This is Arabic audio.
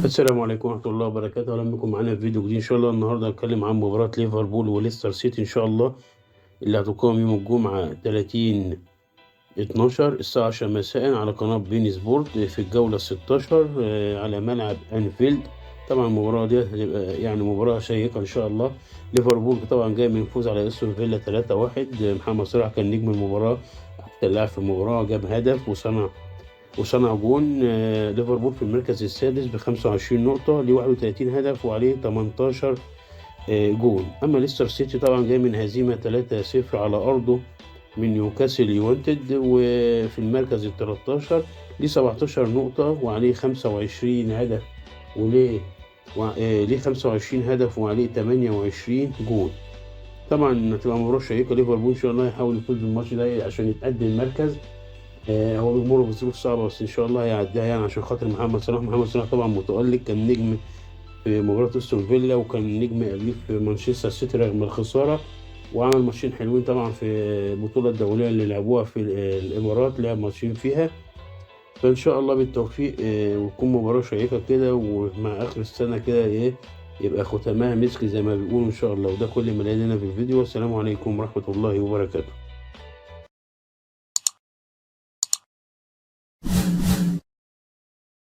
السلام عليكم ورحمة الله وبركاته، أهلا بكم معانا في فيديو جديد إن شاء الله. النهارده هنتكلم عن مباراة ليفربول وليستر سيتي إن شاء الله، اللي هتقام يوم الجمعة 30/12 الساعة 10 مساء على قناة بين سبورت في الجولة 16 على ملعب أنفيلد. طبعا المباراة دي هتبقى يعني مباراة شيقة إن شاء الله. ليفربول طبعا جاي من فوز على استون فيلا 3-1. محمد صلاح كان نجم المباراة، أحسن لاعب في المباراة، جاب هدف وصنع جون. ليفربول في المركز السادس ب25 نقطة، ليه 31 هدف وعليه 18 جون. أما ليستر سيتي طبعا جاي من هزيمة 3-0 على أرضه من نيوكاسل يونايتد، وفي المركز ال13 ليه 17 نقطة وعليه 25 هدف ليه 25 هدف وعليه 28 جون. طبعا هتبقى مباراة شيقة. ليفربول إن شاء الله يحاول يفوز بالماتش ده عشان يتقدم المركز. هو بيمر بظروف صعبة بس إن شاء الله هيعديها يعني عشان خاطر محمد صلاح. محمد صلاح طبعا متألق، كان نجم في مباراة استون فيلا وكان نجم قبليه في مانشستر سيتي رغم الخسارة، وعمل ماتشين حلوين طبعا في البطولة الدولية اللي لعبوها في الإمارات، لعب ماتشين فيها. فإن شاء الله بالتوفيق وتكون مباراة شيقة كده، ومع آخر السنة كده يبقى ختامها مسك زي ما بيقولوا إن شاء الله. وده كل ما لدينا في الفيديو، والسلام عليكم ورحمة الله وبركاته.